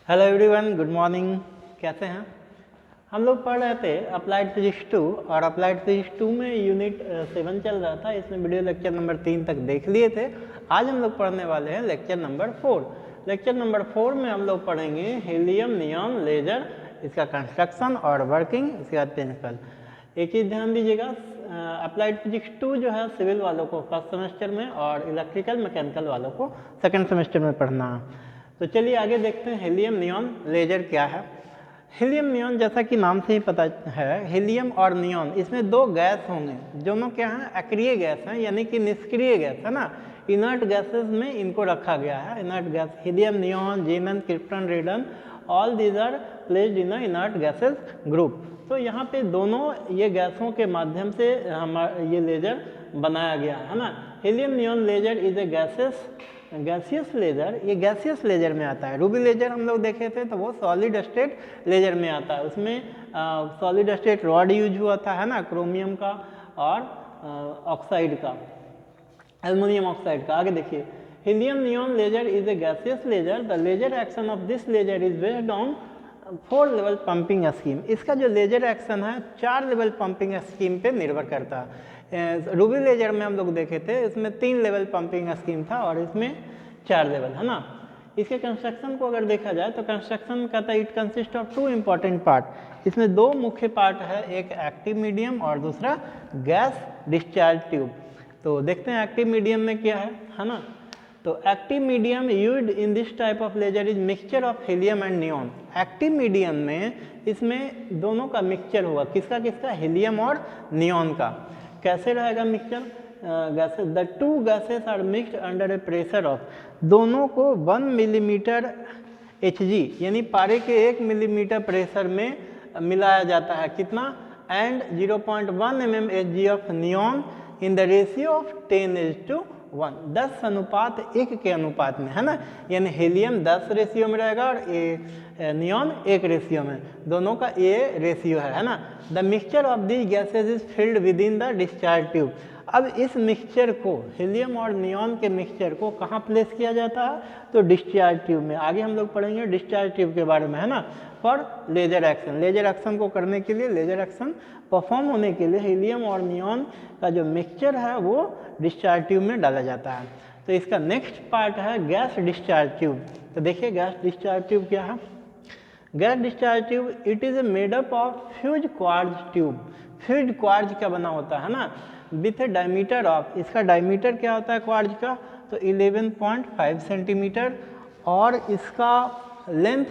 Hello everyone, good morning. कैसे हैं? हम लोग पढ़ रहे थे अप्लाइड फिजिक्स 2 और अप्लाइड फिजिक्स 2 में यूनिट 7 चल रहा था। इसमें वीडियो लेक्चर नंबर 3 तक देख लिए थे। आज हम लोग पढ़ने वाले हैं लेक्चर नंबर 4। लेक्चर नंबर 4 में हम लोग पढ़ेंगे हीलियम नियॉन लेजर, इसका कंस्ट्रक्शन और वर्किंग, इसके बाद प्रिंसिपल। एक चीज़ ध्यान दीजिएगा, अप्लाइड फिजिक्स 2 जो है सिविल वालों को फर्स्ट सेमेस्टर में और इलेक्ट्रिकल मैकेनिकल वालों को सेकेंड सेमेस्टर में पढ़ना है। तो चलिए आगे देखते हैं हीलियम नियॉन लेजर क्या है। हीलियम नियॉन जैसा कि नाम से ही पता है, हीलियम और नियॉन इसमें दो गैस होंगे। दोनों क्या हैं? अक्रिय गैस हैं, यानी कि निष्क्रिय गैस है ना। इनर्ट गैसेस में इनको रखा गया है। Inert gas helium, neon, xenon, krypton, radon, all these are placed in inert gases group. तो यहाँ पे दोनों ये गैसों के माध्यम से हमारा ये लेजर बनाया गया है ना। Helium neon laser is a gaseous laser, ये गैसियस लेजर में आता है। रूबी लेजर हम लोग देखे थे तो वो सॉलिड स्टेट लेजर में आता है। उसमें सॉलिड स्टेट रॉड यूज हुआ था है ना, क्रोमियम का और ऑक्साइड का, एल्युमिनियम ऑक्साइड का। आगे देखिए, helium neon laser is a gaseous laser. The laser action of this laser is based on 4 level pumping scheme. इसका जो लेजर एक्शन है 4 लेवल पंपिंग स्कीम पे निर्भर करता है। रूबी लेजर में हम लोग देखे थे, इसमें 3 लेवल पंपिंग स्कीम था और इसमें 4 लेवल है ना। इसके कंस्ट्रक्शन को अगर देखा जाए तो कंस्ट्रक्शन कहता है it consist of 2 important part. इसमें 2 मुख्य पार्ट है, एक एक्टिव मीडियम और दूसरा गैस डिस्चार्ज ट्यूब। तो देखते हैं एक्टिव मीडियम में क्या है ना। तो active medium used in this type of laser is mixture of helium and neon. Active medium में इसमें दोनों का मिक्सचर होगा, किसका किसका? हीलियम और नियॉन का। कैसे रहेगा mixture? Gases, the two gases are mixed under a pressure of, दोनों को 1 मिलीमीटर Hg यानी पारे के 1 मिलीमीटर प्रेशर में मिलाया जाता है। कितना? And 0.1 mm Hg of neon in the ratio of 10:1, 10:1 के अनुपात में है ना। यानी हीलियम 10 रेशियो में रहेगा और नियॉन 1 रेशियो में, दोनों का ये रेशियो है ना। The mixture of this gases is filled with in the discharge tube. अब इस मिक्सचर को, हीलियम और नियॉन के मिक्सचर को कहाँ प्लेस किया जाता है? तो डिस्चार्ज ट्यूब में। आगे हम लोग पढ़ेंगे डिस्चार्ज ट्यूब के बारे में है ना। For laser action, laser action को करने के लिए, लेजर एक्शन परफॉर्म होने के लिए हीलियम और नियॉन का जो मिक्सचर है वो डिस्चार्ज ट्यूब में डाला जाता है। तो इसका नेक्स्ट पार्ट है गैस डिस्चार्ज ट्यूब। तो देखिए गैस डिस्चार्ज ट्यूब क्या है। Gas discharge tube it is a made up of fuse quartz tube. Fuse quartz का बना होता है ना, विथ ए डायमीटर ऑफ, इसका डायमीटर क्या होता है क्वार्ट्ज का? तो 11.5 सेंटीमीटर और इसका लेंथ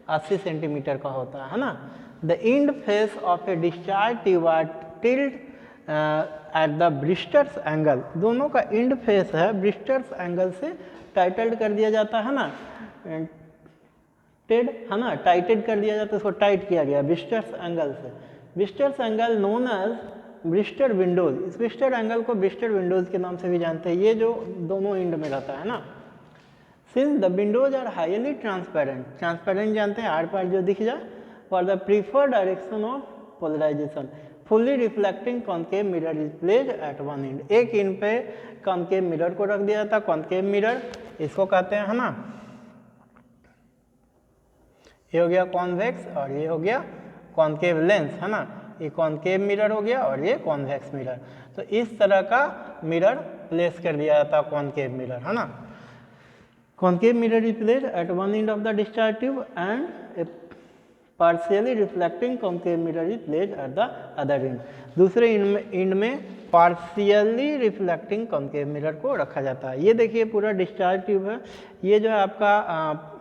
80 सेंटीमीटर का होता है ना। The end face of a discharge tube are tilt at the Brewster's angle, दोनों का एंड फेस है ब्रिस्टर्स एंगल से टाइटल्ड कर दिया जाता है ना, टेड है ना, टाइटेड कर दिया जाता है, उसको टाइट किया गया ब्रिस्टर्स एंगल से। Brewster's angle known as Brewster windows, इस ब्रिस्टर एंगल को ब्रिस्टर विंडोज के नाम से भी जानते हैं, ये जो दोनों एंड में रहता है ना। Since the windows are highly transparent, transparent जानते हैं, आर पार जो दिख जाए, for the preferred direction of polarization, fully reflecting concave mirror is placed at one end. एक एंड पे कॉन्केव मिरर को रख दिया था। कॉन्केव मिरर इसको कहते हैं है ना, ये हो गया कॉन्वेक्स और ये हो गया कॉन्केव लेंस है ना। ये कॉन्केव मिरर हो गया और ये कॉन्वेक्स मिरर। तो इस तरह का मिरर प्लेस कर दिया जाता कॉन्केव मिरर है ना। Concave mirror is placed at one end of the discharge tube and A partially reflecting concave mirror is placed at the other and. दूसरे एंड में पार्शियली रिफ्लेक्टिंग कॉन्केव मिरर को रखा जाता है। ये देखिए पूरा डिस्चार्ज ट्यूब है। ये जो है आपका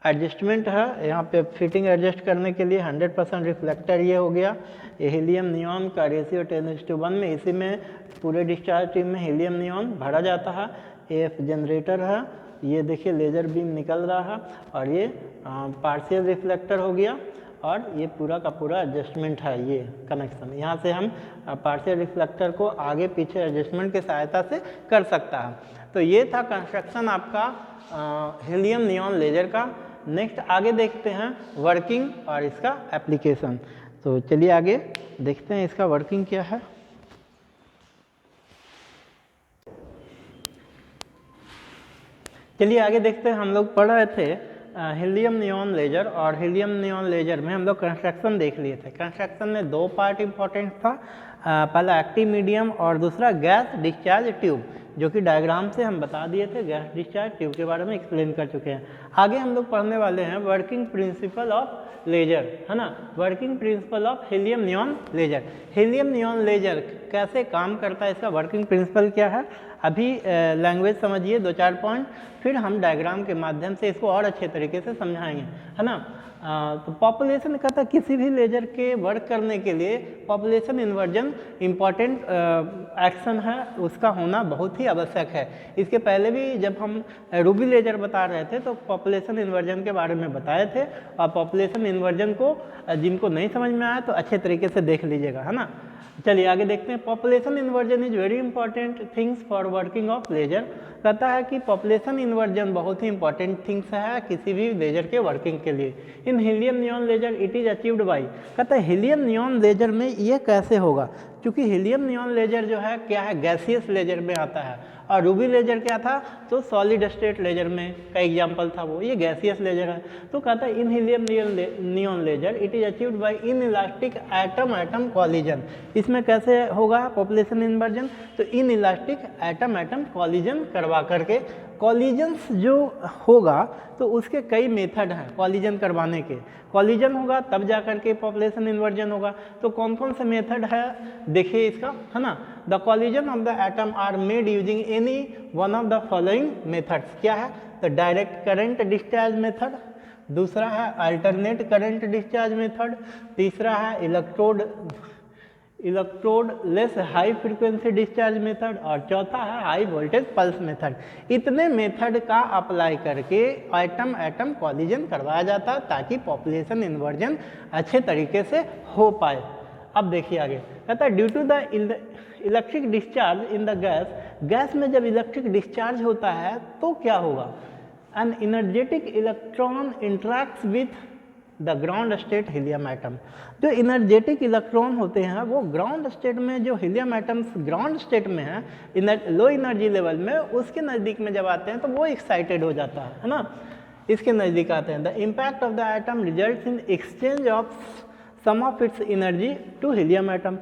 एडजस्टमेंट है, यहाँ पे फिटिंग एडजस्ट करने के लिए 100% रिफ्लेक्टर ये हो गया। ये हीलियम नियॉन का रेशियो 10:1 में, इसी में पूरे डिस्चार्ज ट्यूब में हीलियम नियॉन भरा जाता है। एफ जनरेटर है, ये देखिए लेजर बीम निकल रहा है और ये पार्शियल रिफ्लेक्टर हो गया और ये पूरा का पूरा एडजस्टमेंट है, ये कनेक्शन। यहाँ से हम पार्शियल रिफ्लेक्टर को आगे पीछे एडजस्टमेंट की सहायता से कर सकता है। तो ये था कंस्ट्रक्शन आपका हीलियम नियॉन लेजर का। नेक्स्ट आगे देखते हैं वर्किंग और इसका एप्लीकेशन। तो चलिए आगे देखते हैं इसका वर्किंग क्या है। चलिए आगे देखते हैं, हम लोग पढ़ रहे थे हीलियम नियॉन लेजर, और हीलियम नियॉन लेजर में हम लोग कंस्ट्रक्शन देख लिए थे। कंस्ट्रक्शन में दो पार्ट इंपॉर्टेंट था, पहला एक्टिव मीडियम और दूसरा गैस डिस्चार्ज ट्यूब, जो कि डायग्राम से हम बता दिए थे। गैस डिस्चार्ज ट्यूब के बारे में एक्सप्लेन कर चुके हैं। आगे हम लोग पढ़ने वाले हैं वर्किंग प्रिंसिपल ऑफ लेजर, है ना, working principle of helium neon laser. Helium neon laser कैसे काम करता है, इसका वर्किंग प्रिंसिपल क्या है, अभी लैंग्वेज समझिए 2-4 पॉइंट, फिर हम डायग्राम के माध्यम से इसको और अच्छे तरीके से समझाएंगे, है ना। तो पॉपुलेशन कहता है किसी भी लेजर के वर्क करने के लिए पॉपुलेशन इन्वर्जन इम्पॉर्टेंट एक्शन है, उसका होना बहुत ही आवश्यक है। इसके पहले भी जब हम रूबी लेजर बता रहे थे तो पॉपुलेशन इन्वर्जन के बारे में बताए थे, और पॉपुलेशन इन्वर्जन को जिनको नहीं समझ में आया तो अच्छे तरीके से देख लीजिएगा, है ना। चलिए आगे देखते हैं। Population inversion is very important things for working of laser. कहता है कि पॉपुलेशन इन्वर्जन बहुत ही इंपॉर्टेंट थिंग्स है किसी भी लेजर के वर्किंग के लिए। In helium neon laser it is achieved by, कहता है हीलियम नियॉन लेजर में ये कैसे होगा, क्योंकि हीलियम नियॉन लेजर जो है क्या है, गैसियस लेजर में आता है, और रूबी लेजर क्या था, तो सॉलिड स्टेट लेजर में का एग्जाम्पल था वो, ये गैसियस लेजर है। तो कहता है in helium neon laser it is achieved by inelastic atom atom collision. इसमें कैसे होगा पॉपुलेशन इन्वर्जन, तो inelastic atom atom collision करवा करके, कॉलिजन्स जो होगा तो उसके कई मेथड हैं कॉलिजन करवाने के। कॉलिजन होगा तब जा करके पॉपुलेशन इन्वर्जन होगा। तो कौन कौन से मेथड है देखिए इसका, है ना। The collision of the atom are made using any one of the following methods. क्या है, the direct current discharge method, दूसरा है अल्टरनेट करंट डिस्चार्ज मेथड, तीसरा है electrodeless high frequency discharge method, और चौथा है हाई वोल्टेज पल्स मेथड। इतने मेथड का अप्लाई करके एटम एटम कॉलिजन करवाया जाता ताकि पॉपुलेशन इन्वर्जन अच्छे तरीके से हो पाए। अब देखिए आगे कहता है due to the electric discharge in the gas में जब इलेक्ट्रिक डिस्चार्ज होता है तो क्या होगा, an energetic electron interacts with the ground state helium atom. जो इनर्जेटिक इलेक्ट्रॉन होते हैं वो ग्राउंड स्टेट में, जो हीलियम एटम्स ग्राउंड स्टेट में है, लो एनर्जी लेवल में, उसके नज़दीक में जब आते हैं तो वो एक्साइटेड हो जाता है ना, इसके नज़दीक आते हैं। The impact of the atom results in exchange of some of its energy to helium atom.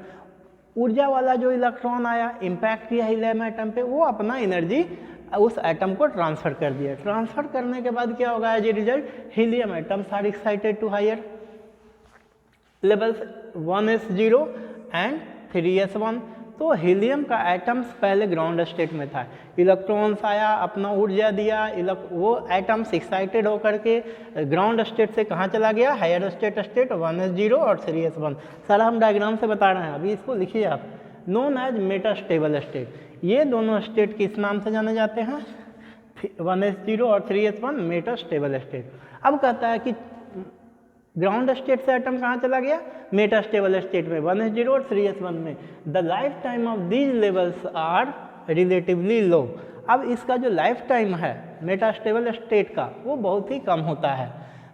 ऊर्जा वाला जो इलेक्ट्रॉन आया, इम्पैक्ट किया हीलियम एटम पे, वो अपना एनर्जी उस एटम को ट्रांसफर कर दिया। ट्रांसफर करने के बाद क्या होगा, as a result helium atoms are excited to higher levels 1s0 and 3s1। तो हीलियम का एटम्स पहले ग्राउंड स्टेट में था, इलेक्ट्रॉन्स आया, अपना ऊर्जा दिया, वो एटम्स एक्साइटेड होकर के ग्राउंड स्टेट से कहाँ चला गया, हायर स्टेट 1s0 और 3s1। सारा हम डायग्राम से बता रहे हैं, अभी इसको लिखिए आप। नोन एज मेटास्टेबल स्टेट, ये दोनों स्टेट किस नाम से जाने जाते हैं, 1s0 और 3s1 मेटास्टेबल स्टेट। अब कहता है कि ग्राउंड स्टेट से एटम कहाँ चला गया, मेटास्टेबल स्टेट में 1s0 और 3s1 में। The life time of these levels are relatively low. अब इसका जो लाइफ टाइम है मेटास्टेबल स्टेट का वो बहुत ही कम होता है।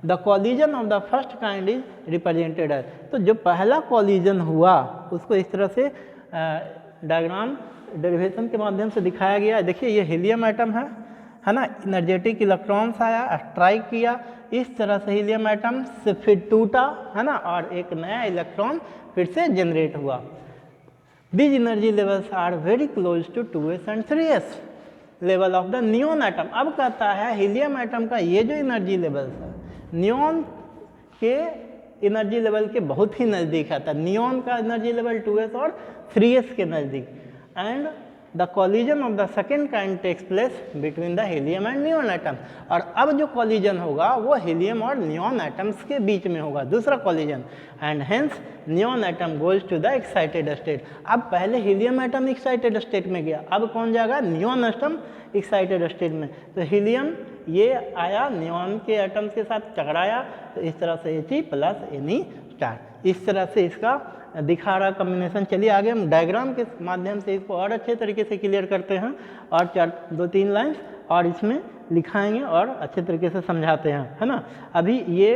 The collision of the first kind is represented है। तो जो पहला कॉलिजन हुआ उसको इस तरह से डायग्राम डेरिवेशन के माध्यम से दिखाया गया है। देखिए ये हीलियम एटम है ना, एनर्जेटिक इलेक्ट्रॉन्स आया, स्ट्राइक किया, इस तरह से हीलियम एटम से फिर टूटा, है ना, और एक नया इलेक्ट्रॉन फिर से जनरेट हुआ। These energy levels are very close to 2s and 3s level of the neon atom. अब कहता है हीलियम एटम का ये जो एनर्जी लेवल्स है नियॉन के एनर्जी लेवल के बहुत ही नज़दीक आता है। नियॉन का एनर्जी लेवल 2s और 3s के नज़दीक, and the collision of the second kind takes place between the helium and neon atom. और अब जो कॉलिजन होगा वो हीलियम और नियॉन एटम्स के बीच में होगा, दूसरा collision, and hence neon atom goes to the excited state. अब पहले हीलियम एटम एक्साइटेड स्टेट में गया, अब कौन जाएगा, नियॉन एटम एक्साइटेड स्टेट में। तो हीलियम ये आया, नियॉन के एटम्स के साथ टकराया, तो इस तरह से He प्लस Ne स्टार, इस तरह से इसका दिखा रहा कॉम्बिनेशन। चलिए आगे हम डायग्राम के माध्यम से इसको और अच्छे तरीके से क्लियर करते हैं, और 2-3 लाइन्स और इसमें लिखाएंगे और अच्छे तरीके से समझाते हैं, है ना। अभी ये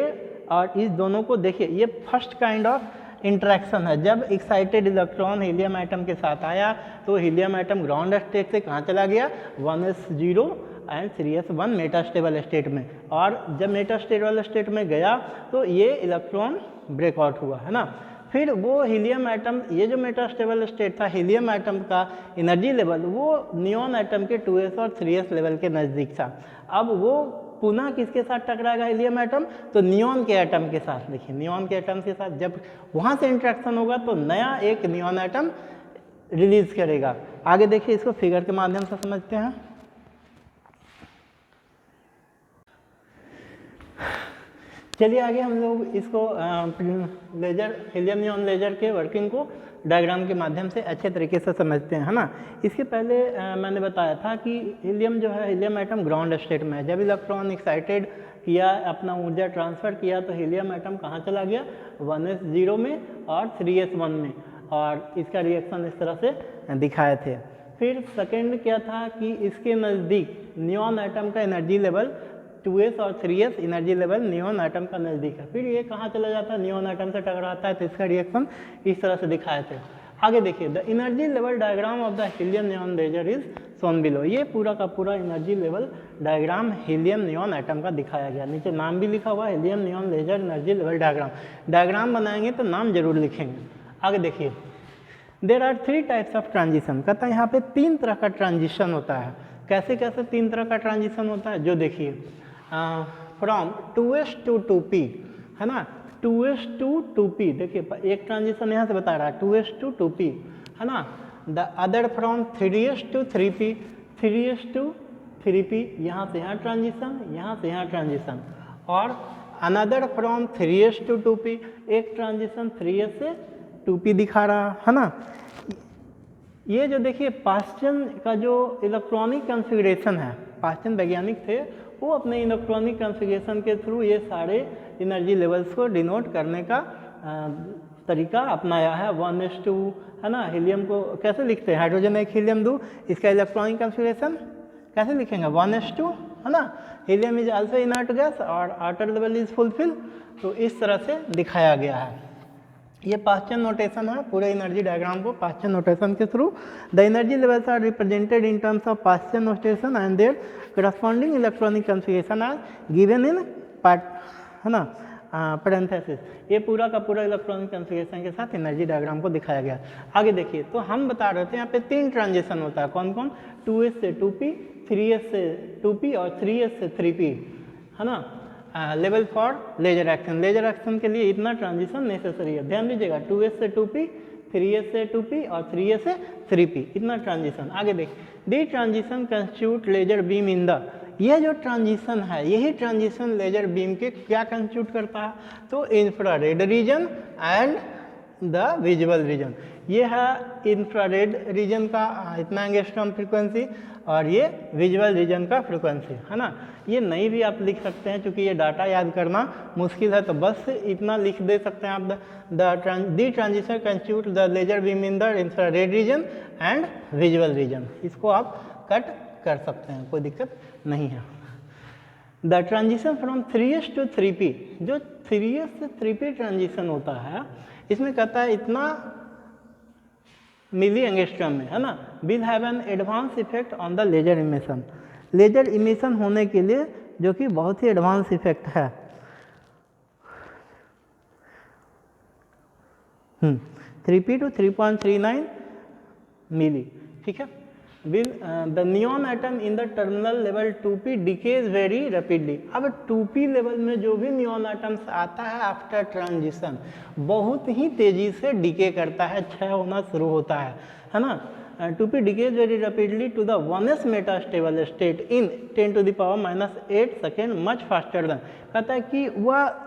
और इस दोनों को देखिए, ये फर्स्ट काइंड ऑफ इंटरेक्शन है। जब एक्साइटेड इलेक्ट्रॉन हीलियम एटम के साथ आया तो हीलियम एटम ग्राउंड स्टेट से कहाँ चला गया, 1s0 and 3s1 metastable state में। और जब मेटास्टेबल स्टेट में गया तो ये इलेक्ट्रॉन ब्रेकआउट हुआ, है ना। फिर वो हीलियम एटम, ये जो मेटास्टेबल स्टेट था, हीलियम एटम का एनर्जी लेवल वो नियॉन एटम के 2s और 3s लेवल के नज़दीक था। अब वो पुनः किसके साथ टकराएगा हीलियम एटम? तो नियॉन के एटम के साथ। देखिए नियॉन के एटम के साथ जब वहाँ से इंट्रैक्शन होगा तो नया एक नियॉन एटम रिलीज करेगा। आगे देखिए, इसको फिगर के माध्यम से समझते हैं। चलिए आगे हम लोग इसको लेजर, हीलियम नियॉन लेजर के वर्किंग को डायग्राम के माध्यम से अच्छे तरीके से समझते हैं, है ना। इसके पहले मैंने बताया था कि हीलियम जो है, हीलियम एटम ग्राउंड स्टेट में है। जब इलेक्ट्रॉन एक्साइटेड किया, अपना ऊर्जा ट्रांसफ़र किया, तो हीलियम एटम कहाँ चला गया? 1s0 में और 3s1 में, और इसका रिएक्शन इस तरह से दिखाए थे। फिर सेकेंड क्या था कि इसके नज़दीक नियॉन एटम का एनर्जी लेवल 2s और 3s energy level neon atom का नज़दीक है। फिर ये कहाँ चला जाता है? नियॉन एटम से टकराता है, तो इसका रिएक्शन इस तरह से दिखाए थे। आगे देखिए, the energy level diagram of the helium neon laser is shown below. ये पूरा का पूरा energy level diagram helium neon atom का दिखाया गया। नीचे नाम भी लिखा हुआ है, helium neon laser energy level diagram. Diagram बनाएंगे तो नाम जरूर लिखेंगे। आगे देखिए, there are 3 types of transition. कहता है यहाँ पे 3 तरह का ट्रांजिशन होता है। कैसे कैसे 3 तरह का ट्रांजिशन होता है? जो देखिए, फ्रॉम 2s to 2p, है ना, 2s to 2p। देखिए एक ट्रांजिशन यहाँ से बता रहा है 2s to 2p, है ना। The other from 3s to 3p, 3s to 3p, यहाँ से यहाँ ट्रांजिशन, यहाँ से यहाँ ट्रांजिशन। और another from 3s to 2p, एक ट्रांजिशन 3s से 2p दिखा रहा, है ना। ये जो देखिए पास्चन का जो इलेक्ट्रॉनिक कॉन्फ़िगरेशन है, पास्चन वैज्ञानिक थे, वो अपने इलेक्ट्रॉनिक कॉन्फ़िगरेशन के थ्रू ये सारे एनर्जी लेवल्स को डिनोट करने का तरीका अपनाया है। 1s2, है ना। हीलियम को कैसे लिखते हैं? हाइड्रोजन एक हीलियम 2, इसका इलेक्ट्रॉनिक कॉन्फ़िगरेशन कैसे लिखेंगे? 1s2, है ना। Helium is also inert gas और आउटर लेवल इज फुलफिल। तो इस तरह से दिखाया गया है। ये पास्चन नोटेशन है, पूरे एनर्जी डायग्राम को पास्चन नोटेशन के through. The energy levels are represented in terms of Paschen notation and their corresponding electronic configuration are given in part, है ना, पैरेंथेसिस। ये पूरा का पूरा इलेक्ट्रॉनिक कॉन्फ़िगरेशन के साथ एनर्जी डायग्राम को दिखाया गया। आगे देखिए, तो हम बता रहे थे यहाँ पे 3 ट्रांजिशन होता है। कौन कौन? 2s से 2p, 3s से 2p और 3s से 3p, है ना। Level for laser action. Laser action के लिए इतना ट्रांजिशन नेसेसरी है। ध्यान दीजिएगा, 2s से 2p, 3s से 2p और 3s से 3p, इतना ट्रांजिशन। आगे देख, the transition constitute laser beam in the, यह जो ट्रांजिशन है, यही ट्रांजिशन लेजर बीम के क्या कंस्टिट्यूट करता है? तो infrared region and the visual region. ये है इंफ्रारेड रीजन का इतना एंगस्ट्रॉम फ्रीक्वेंसी और ये विजुअल रीजन का फ्रीक्वेंसी, है ना। ये नहीं भी आप लिख सकते हैं, क्योंकि ये डाटा याद करना मुश्किल है, तो बस इतना लिख दे सकते हैं आप, the transition constitute the laser beam in the infrared region and visual region. इसको आप कट कर सकते हैं, कोई दिक्कत नहीं है। The transition from 3s to 3p, जो 3s से 3p ट्रांजिशन होता है, इसमें कहता है इतना मिली एंगस्ट्रॉम में, है ना, will have an advance effect on the laser emission. Laser emission होने के लिए जो कि बहुत ही एडवांस इफेक्ट है। 3p to 3.39 मिली, ठीक है। Will the neon atom in the terminal level 2p decays very rapidly. अब 2p लेवल में जो भी नियॉन एटम्स आता है आफ्टर ट्रांजिशन, बहुत ही तेजी से डिके करता है, क्षय होना शुरू होता है ना। 2p decays very rapidly to the 1s metastable state in 10 to the power -8 second, much faster than. कहता है कि वह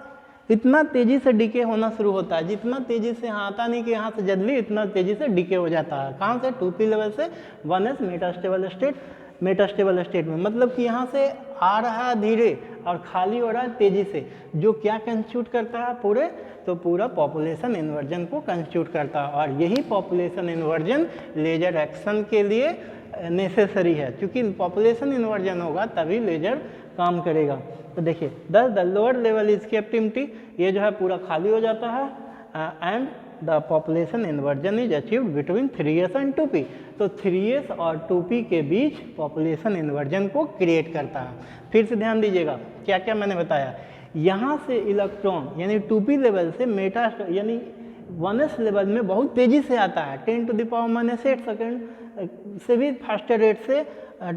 इतना तेजी से डिके होना शुरू होता है, जितना तेजी से यहाँ आता नहीं कि यहाँ से जल्दी, इतना तेजी से डिके हो जाता है। कहाँ से? 2p लेवल से 1s मेटास्टेबल स्टेट में। मतलब कि यहाँ से आ रहा है धीरे और खाली हो रहा है तेजी से, जो क्या कंस्टिट्यूट करता है? पूरे, तो पूरा पॉपुलेशन इन्वर्जन को कंस्टिट्यूट करता है। और यही पॉपुलेशन इन्वर्जन लेजर एक्शन के लिए नेसेसरी है, क्योंकि पॉपुलेशन इन्वर्जन होगा तभी लेजर काम करेगा। तो देखिए, the lower level is kept empty, ये जो है पूरा खाली हो जाता है, and the population inversion is achieved between 3s and 2p। तो 3s और 2p के बीच पॉपुलेशन इन्वर्जन को क्रिएट करता है। फिर से ध्यान दीजिएगा क्या क्या मैंने बताया। यहाँ से इलेक्ट्रॉन यानी 2p लेवल से मेटा यानी 1s लेवल में बहुत तेज़ी से आता है, 10⁻⁻8 सेकेंड से भी फास्टर रेट से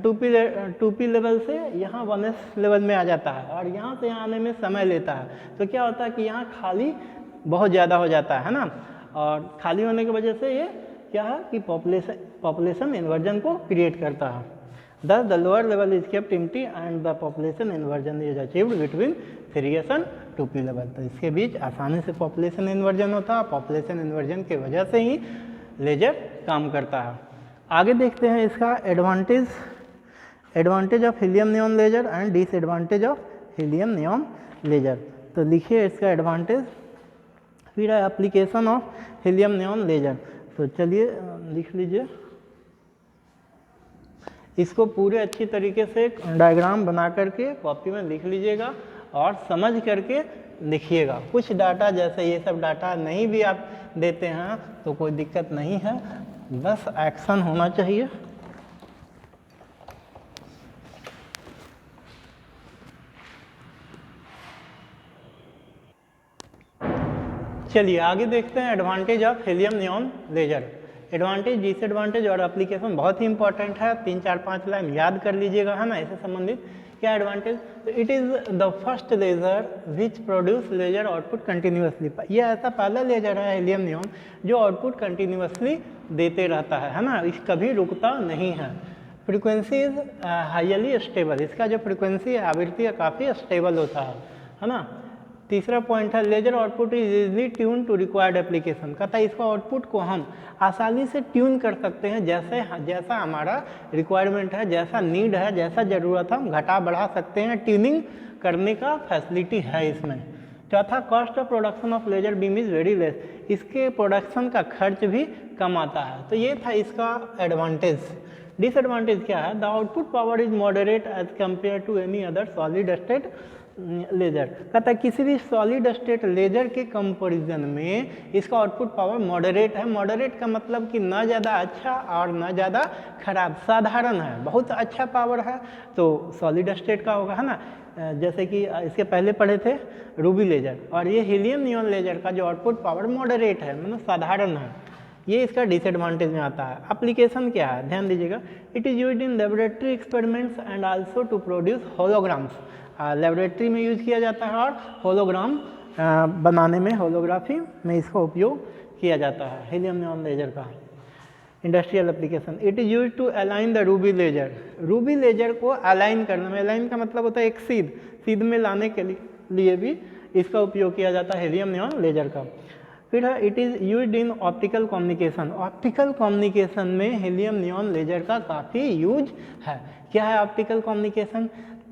2p लेवल से यहाँ 1s लेवल में आ जाता है, और यहाँ से यहाँ आने में समय लेता है। तो क्या होता है कि यहाँ खाली बहुत ज़्यादा हो जाता है ना, और खाली होने की वजह से ये क्या है कि पॉपुलेशन इन्वर्जन को क्रिएट करता है। Thus the lower level is kept empty and the population inversion is achieved between 3s and 2p level। तो इसके बीच आसानी से पॉपुलेशन इन्वर्जन होता है। पॉपुलेशन इन्वर्जन की वजह से ही लेजर काम करता है। आगे देखते हैं इसका advantage of helium neon laser and disadvantage of helium neon laser. तो लिखिए इसका एडवांटेज, फिर है application of helium neon laser. तो चलिए लिख लीजिए, इसको पूरे अच्छी तरीके से डायग्राम बना करके कॉपी में लिख लीजिएगा और समझ करके लिखिएगा। कुछ डाटा जैसे ये सब डाटा नहीं भी आप देते हैं तो कोई दिक्कत नहीं है, बस एक्शन होना चाहिए। चलिए आगे देखते हैं advantage of helium neon laser. Advantage, disadvantage और एप्लीकेशन बहुत ही इंपॉर्टेंट है, 3-4-5 लाइन याद कर लीजिएगा, है ना, इससे संबंधित। क्या एडवांटेज, तो it is the first laser which produce laser output continuously. ये ऐसा पहला लेजर है हीलियम नियॉन जो आउटपुट कंटिन्यूसली देते रहता है ना, इस कभी रुकता नहीं है। फ्रीक्वेंसी इज हाईली स्टेबल, इसका जो फ्रीक्वेंसी है आवृत्ति है काफ़ी स्टेबल होता है ना। तीसरा पॉइंट है laser output is easily tune to required application. कहता है इसका आउटपुट को हम आसानी से ट्यून कर सकते हैं, जैसा हमारा रिक्वायरमेंट है, जैसा नीड है, जैसा ज़रूरत है हम घटा बढ़ा सकते हैं, ट्यूनिंग करने का फैसिलिटी है इसमें। चौथा, cost of production of laser beam is very less, इसके प्रोडक्शन का खर्च भी कम आता है। तो ये था इसका एडवांटेज। डिसएडवांटेज क्या है, the output power is moderate as compare to any other solid state laser. कहता है किसी भी सॉलिड स्टेट लेजर के कंपैरिजन में इसका आउटपुट पावर मॉडरेट है। मॉडरेट का मतलब कि ना ज़्यादा अच्छा और ना ज़्यादा खराब, साधारण है, बहुत अच्छा पावर है तो सॉलिड स्टेट का होगा, है ना। जैसे कि इसके पहले पढ़े थे रूबी लेजर, और ये हीलियम नियॉन लेजर का जो आउटपुट पावर मॉडरेट है, मतलब साधारण है। ये इसका डिसएडवांटेज में आता है। एप्लीकेशन क्या है, ध्यान दीजिएगा, it is used in laboratory experiments and also to produce holograms. Laboratory में यूज किया जाता है और होलोग्राम बनाने में, होलोग्राफी में इसका उपयोग किया जाता है हीलियम नियॉन लेजर का। Industrial application, it is use to align the ruby laser. Ruby laser को अलाइन करने में, अलाइन का मतलब होता है एक सीध में लाने के लिए भी इसका उपयोग किया जाता है हीलियम नियॉन लेजर का। फिर है it is used in optical communication. Optical communication में हीलियम नियॉन लेजर का काफ़ी यूज है। क्या है ऑप्टिकल कम्युनिकेशन,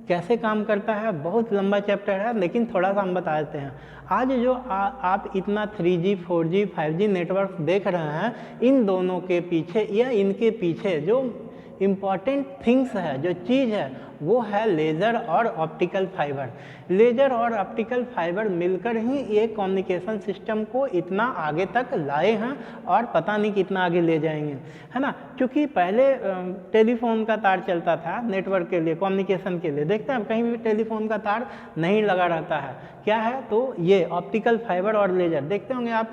कैसे काम करता है, बहुत लंबा चैप्टर है लेकिन थोड़ा सा हम बता देते हैं। आज जो आप इतना 3G 4G 5G नेटवर्क देख रहे हैं, इन दोनों के पीछे या इनके पीछे जो इम्पॉर्टेंट थिंग्स है, जो चीज़ है, वो है लेज़र और ऑप्टिकल फाइबर। लेज़र और ऑप्टिकल फाइबर मिलकर ही ये कम्युनिकेशन सिस्टम को इतना आगे तक लाए हैं और पता नहीं कितना आगे ले जाएंगे, है ना। क्योंकि पहले टेलीफोन का तार चलता था नेटवर्क के लिए, कम्युनिकेशन के लिए, देखते हैं कहीं भी टेलीफोन का तार नहीं लगा रहता है। क्या है, तो ये ऑप्टिकल फाइबर और लेज़र देखते होंगे आप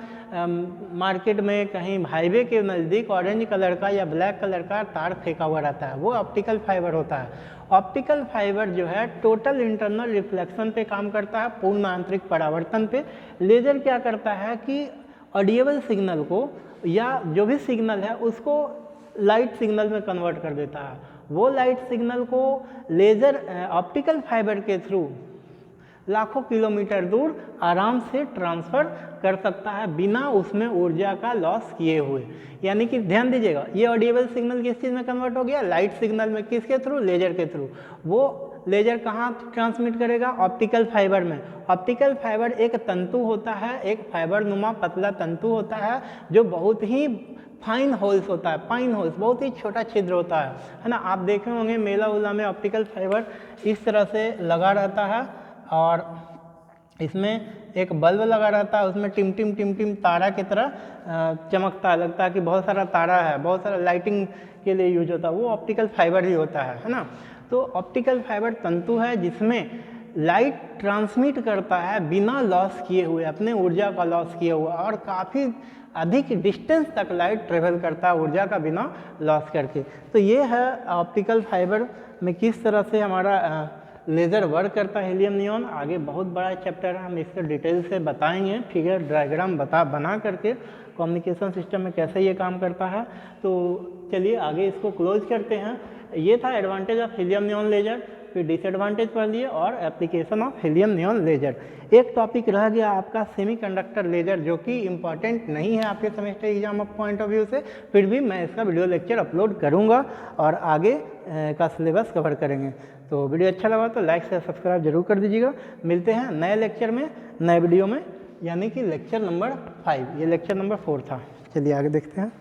मार्केट में कहीं हाईवे के नज़दीक ऑरेंज कलर का या ब्लैक कलर का तार फेंका हुआ रहता है, वो ऑप्टिकल फाइबर होता है। ऑप्टिकल फाइबर जो है टोटल इंटरनल रिफ्लेक्शन पे काम करता है, पूर्ण आंतरिक परावर्तन पे। लेज़र क्या करता है कि ऑडिएबल सिग्नल को या जो भी सिग्नल है उसको लाइट सिग्नल में कन्वर्ट कर देता है। वो लाइट सिग्नल को लेज़र ऑप्टिकल फाइबर के थ्रू लाखों किलोमीटर दूर आराम से ट्रांसफ़र कर सकता है बिना उसमें ऊर्जा का लॉस किए हुए। यानी कि ध्यान दीजिएगा, ये ऑडिएबल सिग्नल किस चीज़ में कन्वर्ट हो गया, लाइट सिग्नल में। किसके थ्रू, लेजर के थ्रू। वो लेजर कहाँ ट्रांसमिट करेगा, ऑप्टिकल फाइबर में। ऑप्टिकल फाइबर एक तंतु होता है, एक फाइबर नुमा पतला तंतु होता है जो बहुत ही फाइन होल्स होता है, फाइन होल्स, बहुत ही छोटा छिद्र होता है ना। आप देखे होंगे मेला उला में ऑप्टिकल फाइबर इस तरह से लगा रहता है और इसमें एक बल्ब लगा रहता है, उसमें टिम टिम टिम टिम तारा की तरह चमकता है, लगता है कि बहुत सारा तारा है, बहुत सारा लाइटिंग के लिए यूज होता है, वो ऑप्टिकल फाइबर ही होता है ना। तो ऑप्टिकल फाइबर तंतु है जिसमें लाइट ट्रांसमिट करता है बिना लॉस किए हुए, अपने ऊर्जा का लॉस किए हुए, और काफ़ी अधिक डिस्टेंस तक लाइट ट्रेवल करता है ऊर्जा का बिना लॉस करके। तो ये है ऑप्टिकल फाइबर में किस तरह से हमारा लेज़र वर्क करता है, हीलियम नियॉन। आगे बहुत बड़ा चैप्टर है, हम इससे डिटेल से बताएंगे, ठीक है, डायग्राम बना करके कम्युनिकेशन सिस्टम में कैसे ये काम करता है। तो चलिए आगे इसको क्लोज करते हैं। ये था advantage of helium neon laser, फिर डिसएडवांटेज पढ़ लिए और application of helium neon laser. एक टॉपिक रह गया आपका सेमीकंडक्टर लेजर, जो कि इम्पॉर्टेंट नहीं है आपके semester exam point of view से, फिर भी मैं इसका वीडियो लेक्चर अपलोड करूंगा और आगे का सिलेबस कवर करेंगे। तो वीडियो अच्छा लगा तो लाइक से सब्सक्राइब जरूर कर दीजिएगा। मिलते हैं नए लेक्चर में, नए वीडियो में, यानी कि लेक्चर नंबर 5, ये लेक्चर नंबर 4 था। चलिए आगे देखते हैं।